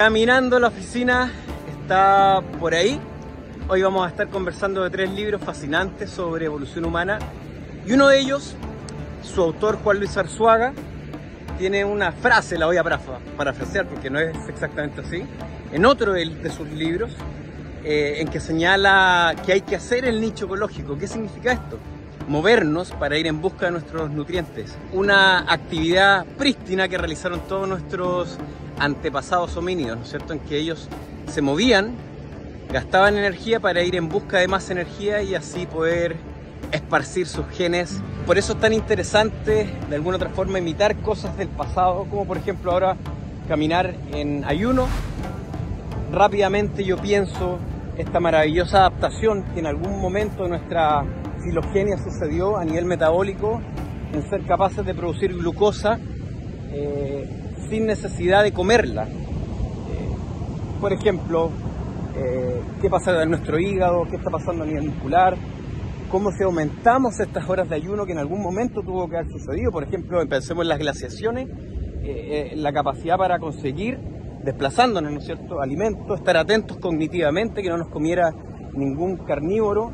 Caminando la oficina está por ahí. Hoy vamos a estar conversando de 3 libros fascinantes sobre evolución humana. Y uno de ellos, su autor Juan Luis Arzuaga, tiene una frase, la voy a parafrasear porque no es exactamente así, en otro de sus libros, en que señala que hay que hacer el nicho ecológico. ¿Qué significa esto? Movernos para ir en busca de nuestros nutrientes. Una actividad prístina que realizaron todos nuestros antepasados homínidos, ¿no es cierto? En que ellos se movían, gastaban energía para ir en busca de más energía y así poder esparcir sus genes. Por eso es tan interesante, de alguna otra forma, imitar cosas del pasado, como por ejemplo ahora caminar en ayuno. Rápidamente yo pienso esta maravillosa adaptación que en algún momento de nuestra filogenia sucedió a nivel metabólico, en ser capaces de producir glucosa sin necesidad de comerla. Por ejemplo, qué pasa en nuestro hígado, qué está pasando a nivel muscular, cómo si aumentamos estas horas de ayuno que en algún momento tuvo que haber sucedido. Por ejemplo, pensemos en las glaciaciones, la capacidad para conseguir, desplazándonos, ¿no es cierto?, alimentos, estar atentos cognitivamente, que no nos comiera ningún carnívoro,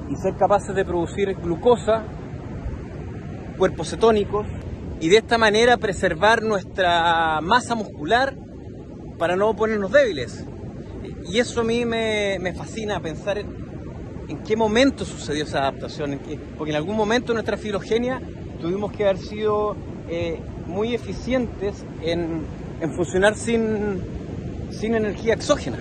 y ser capaces de producir glucosa, cuerpos cetónicos, y de esta manera preservar nuestra masa muscular para no ponernos débiles. Y eso a mí me fascina, pensar en qué momento sucedió esa adaptación, porque en algún momento en nuestra filogenia tuvimos que haber sido muy eficientes en funcionar sin energía exógena.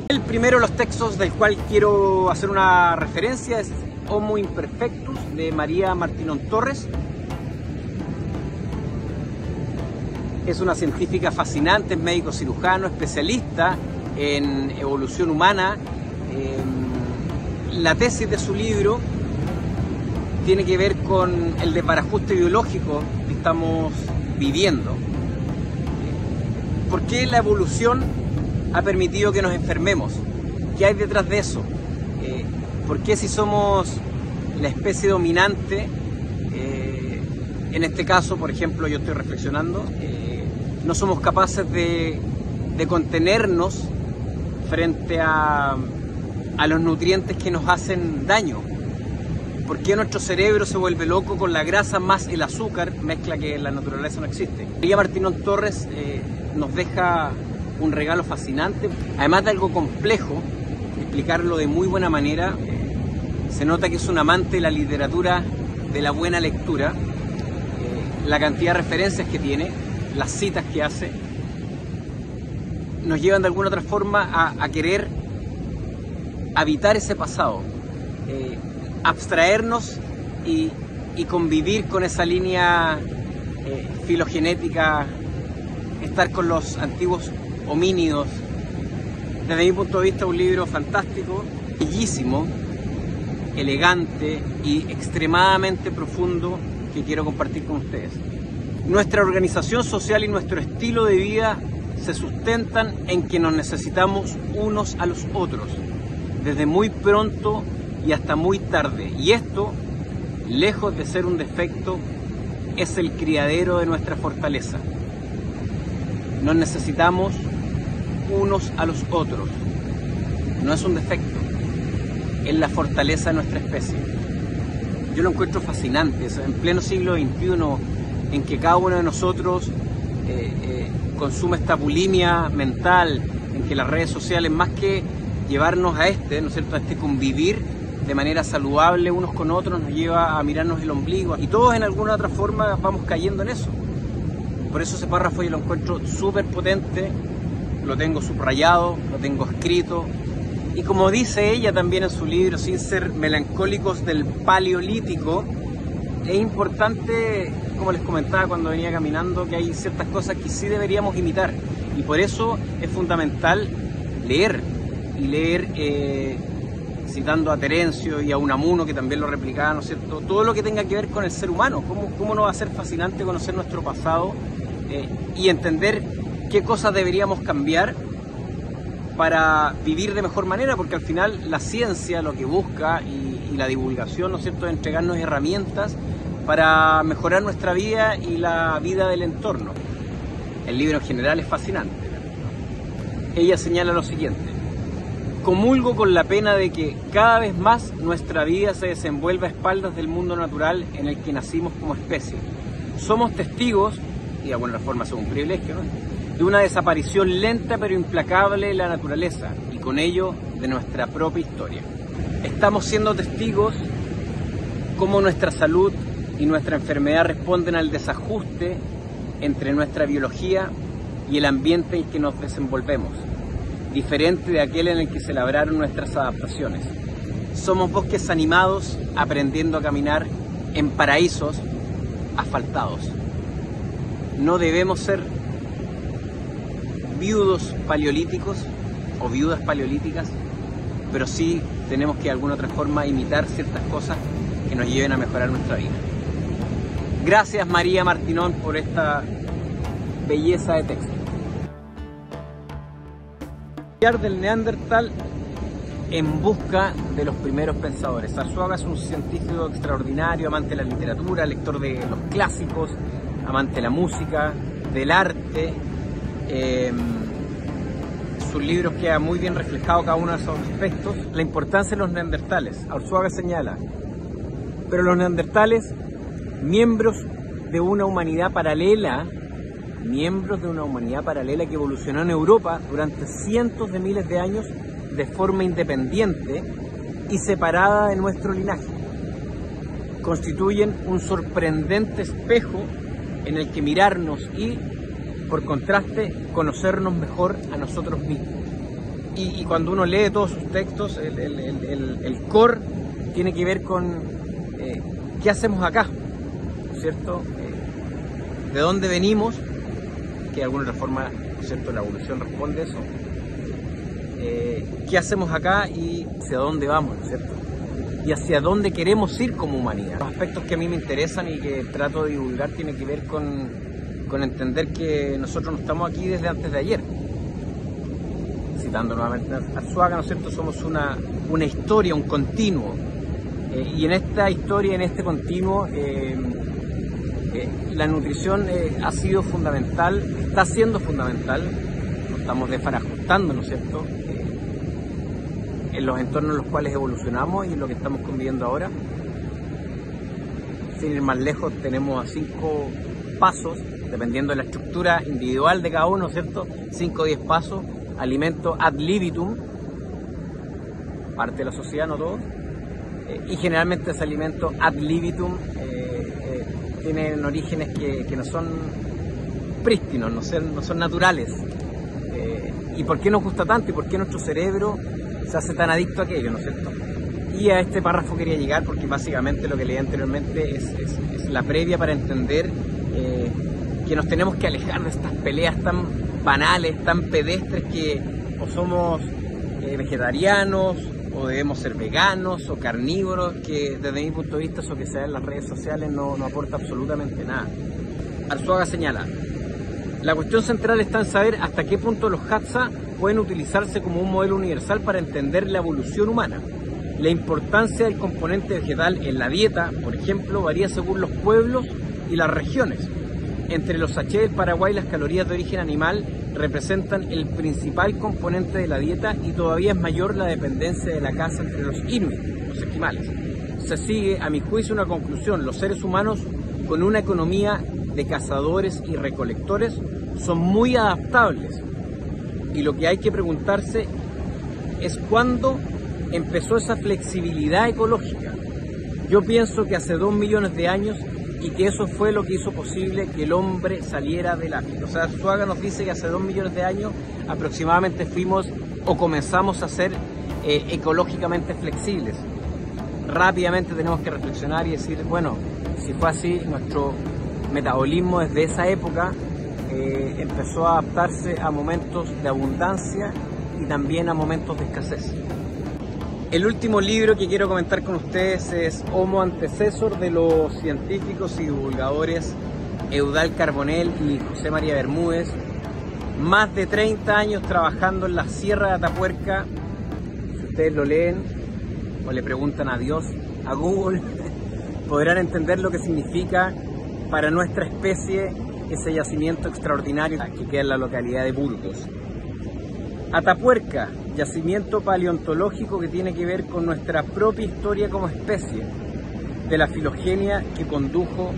El primero de los textos del cual quiero hacer una referencia es Homo Imperfectus, de María Martínez Torres. Es una científica fascinante, es médico cirujano, especialista en evolución humana. La tesis de su libro tiene que ver con el desbarajuste biológico que estamos viviendo. ¿Por qué la evolución ha permitido que nos enfermemos? ¿Qué hay detrás de eso? ¿Por qué, si somos la especie dominante, en este caso, por ejemplo, yo estoy reflexionando, no somos capaces de contenernos frente a los nutrientes que nos hacen daño? ¿Por qué nuestro cerebro se vuelve loco con la grasa más el azúcar, mezcla que en la naturaleza no existe? María Martínez Torres nos deja un regalo fascinante, además de algo complejo, explicarlo de muy buena manera. Se nota que es un amante de la literatura, de la buena lectura, la cantidad de referencias que tiene, las citas que hace, nos llevan de alguna otra forma a querer habitar ese pasado, abstraernos y convivir con esa línea filogenética, estar con los antiguos homínidos. Desde mi punto de vista, un libro fantástico, bellísimo, elegante y extremadamente profundo que quiero compartir con ustedes. Nuestra organización social y nuestro estilo de vida se sustentan en que nos necesitamos unos a los otros, desde muy pronto y hasta muy tarde. Y esto, lejos de ser un defecto, es el criadero de nuestra fortaleza. Nos necesitamos unos a los otros. No es un defecto, es la fortaleza de nuestra especie. Yo lo encuentro fascinante, en pleno siglo XXI, en que cada uno de nosotros consume esta bulimia mental, en que las redes sociales, más que llevarnos a ¿no es cierto?, a este convivir de manera saludable unos con otros, nos lleva a mirarnos el ombligo, y todos en alguna otra forma vamos cayendo en eso. Por eso ese párrafo yo lo encuentro súper potente, lo tengo subrayado, lo tengo escrito, y como dice ella también en su libro, sin ser melancólicos del paleolítico, es importante, como les comentaba cuando venía caminando, que hay ciertas cosas que sí deberíamos imitar, y por eso es fundamental leer, y leer citando a Terencio y a Unamuno, que también lo replicaba, ¿no es cierto?, todo lo que tenga que ver con el ser humano. ¿Cómo no va a ser fascinante conocer nuestro pasado y entender qué cosas deberíamos cambiar para vivir de mejor manera? Porque al final la ciencia lo que busca, y la divulgación, ¿no es cierto?, es entregarnos herramientas para mejorar nuestra vida y la vida del entorno. El libro en general es fascinante. ella señala lo siguiente: comulgo con la pena de que cada vez más nuestra vida se desenvuelve a espaldas del mundo natural en el que nacimos como especie. Somos testigos, y de alguna forma somos un privilegio, ¿no?, de una desaparición lenta pero implacable de la naturaleza y con ello de nuestra propia historia. Estamos siendo testigos cómo nuestra salud y nuestra enfermedad responden al desajuste entre nuestra biología y el ambiente en que nos desenvolvemos, diferente de aquel en el que se labraron nuestras adaptaciones. Somos bosques animados aprendiendo a caminar en paraísos asfaltados. No debemos ser viudos paleolíticos o viudas paleolíticas, pero sí tenemos que de alguna otra forma imitar ciertas cosas que nos lleven a mejorar nuestra vida. Gracias María Martinón por esta belleza de texto. Del Neandertal en busca de los primeros pensadores. Arzuaga es un científico extraordinario, amante de la literatura, lector de los clásicos, amante de la música, del arte. Sus libros quedan muy bien reflejados cada uno de esos aspectos. La importancia de los neandertales. Arzuaga señala: pero los neandertales, miembros de una humanidad paralela que evolucionó en Europa durante cientos de miles de años de forma independiente y separada de nuestro linaje, constituyen un sorprendente espejo en el que mirarnos y, por contraste, conocernos mejor a nosotros mismos. Y cuando uno lee todos sus textos, el core tiene que ver con qué hacemos acá, ¿cierto? De dónde venimos, que de alguna forma, ¿cierto?, la evolución responde a eso. ¿Qué hacemos acá y hacia dónde vamos, ¿cierto? Y hacia dónde queremos ir como humanidad. Los aspectos que a mí me interesan y que trato de divulgar tienen que ver con entender que nosotros no estamos aquí desde antes de ayer. Citando nuevamente a Arzuaga, ¿no es cierto?, somos una historia, un continuo. Y en esta historia, en este continuo, la nutrición ha sido fundamental, está siendo fundamental, nos estamos desbarajustando, ¿no es cierto?, en los entornos en los cuales evolucionamos y en lo que estamos conviviendo ahora. Sin ir más lejos, tenemos a 5 pasos, dependiendo de la estructura individual de cada uno, ¿no es cierto?, 5 o 10 pasos, alimento ad libitum, parte de la sociedad, no todos, y generalmente ese alimento ad libitum tienen orígenes que no son prístinos, no son naturales. ¿Y por qué nos gusta tanto? ¿Y por qué nuestro cerebro se hace tan adicto a aquello, ¿no es cierto? Y a este párrafo quería llegar porque básicamente lo que leí anteriormente es la previa para entender que nos tenemos que alejar de estas peleas tan banales, tan pedestres, que o somos vegetarianos, o debemos ser veganos o carnívoros, que desde mi punto de vista eso que sea en las redes sociales no aporta absolutamente nada. Arzuaga señala: la cuestión central está en saber hasta qué punto los Hadza pueden utilizarse como un modelo universal para entender la evolución humana. La importancia del componente vegetal en la dieta, por ejemplo, varía según los pueblos y las regiones. Entre los sachés del Paraguay, las calorías de origen animal representan el principal componente de la dieta y todavía es mayor la dependencia de la caza entre los inuit, los esquimales. Se sigue, a mi juicio, una conclusión: los seres humanos, con una economía de cazadores y recolectores, son muy adaptables. Y lo que hay que preguntarse es cuándo empezó esa flexibilidad ecológica. Yo pienso que hace 2 millones de años, y que eso fue lo que hizo posible que el hombre saliera del África. O sea, Arzuaga nos dice que hace 2 millones de años aproximadamente fuimos o comenzamos a ser ecológicamente flexibles. Rápidamente tenemos que reflexionar y decir, bueno, si fue así, nuestro metabolismo desde esa época empezó a adaptarse a momentos de abundancia y también a momentos de escasez. El último libro que quiero comentar con ustedes es Homo Antecessor, de los científicos y divulgadores Eudald Carbonell y José María Bermúdez. Más de 30 años trabajando en la Sierra de Atapuerca. Si ustedes lo leen o le preguntan a Dios, a Google, podrán entender lo que significa para nuestra especie ese yacimiento extraordinario que queda en la localidad de Burgos. Atapuerca, yacimiento paleontológico que tiene que ver con nuestra propia historia como especie, de la filogenia que condujo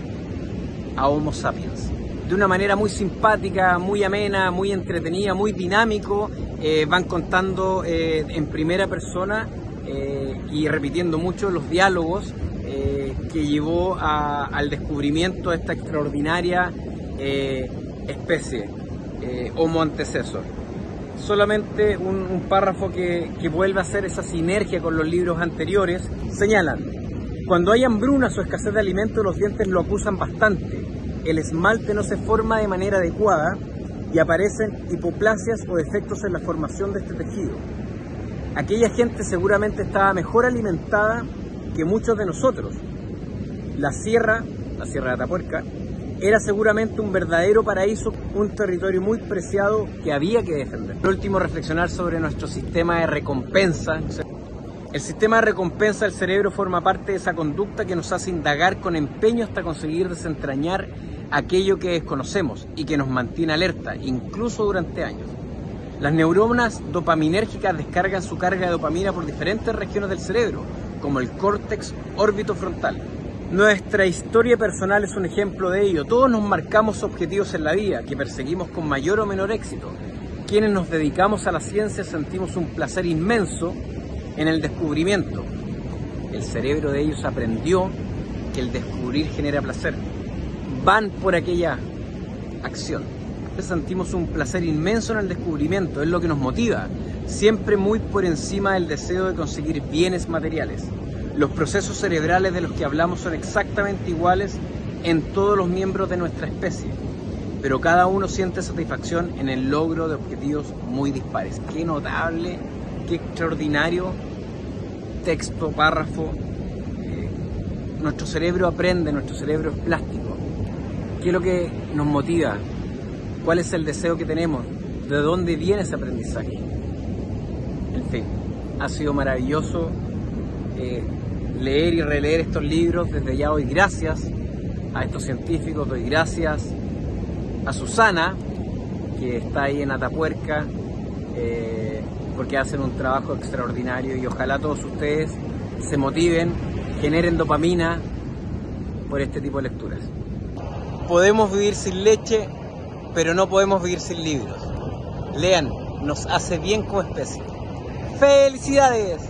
a Homo sapiens. De una manera muy simpática, muy amena, muy entretenida, muy dinámico, van contando en primera persona y repitiendo mucho los diálogos que llevó al descubrimiento de esta extraordinaria especie, Homo antecessor. Solamente un párrafo que vuelve a hacer esa sinergia con los libros anteriores. Señalan: cuando hay hambrunas o escasez de alimentos, los dientes lo acusan bastante. El esmalte no se forma de manera adecuada y aparecen hipoplasias o defectos en la formación de este tejido. Aquella gente seguramente estaba mejor alimentada que muchos de nosotros. La sierra de Atapuerca, era seguramente un verdadero paraíso, un territorio muy preciado que había que defender. Por último, reflexionar sobre nuestro sistema de recompensa. El sistema de recompensa del cerebro forma parte de esa conducta que nos hace indagar con empeño hasta conseguir desentrañar aquello que desconocemos y que nos mantiene alerta, incluso durante años. Las neuronas dopaminérgicas descargan su carga de dopamina por diferentes regiones del cerebro, como el córtex orbitofrontal. Nuestra historia personal es un ejemplo de ello. Todos nos marcamos objetivos en la vida, que perseguimos con mayor o menor éxito. Quienes nos dedicamos a la ciencia sentimos un placer inmenso en el descubrimiento. El cerebro de ellos aprendió que el descubrir genera placer. Van por aquella acción. Sentimos un placer inmenso en el descubrimiento, es lo que nos motiva, siempre muy por encima del deseo de conseguir bienes materiales. Los procesos cerebrales de los que hablamos son exactamente iguales en todos los miembros de nuestra especie, pero cada uno siente satisfacción en el logro de objetivos muy dispares. Qué notable, qué extraordinario texto, párrafo. Nuestro cerebro aprende, nuestro cerebro es plástico. ¿Qué es lo que nos motiva? ¿Cuál es el deseo que tenemos? ¿De dónde viene ese aprendizaje? En fin, ha sido maravilloso leer y releer estos libros. Desde ya doy gracias a estos científicos, doy gracias a Susana, que está ahí en Atapuerca, porque hacen un trabajo extraordinario, y ojalá todos ustedes se motiven, generen dopamina por este tipo de lecturas. Podemos vivir sin leche, pero no podemos vivir sin libros. Lean, nos hace bien como especie. ¡Felicidades!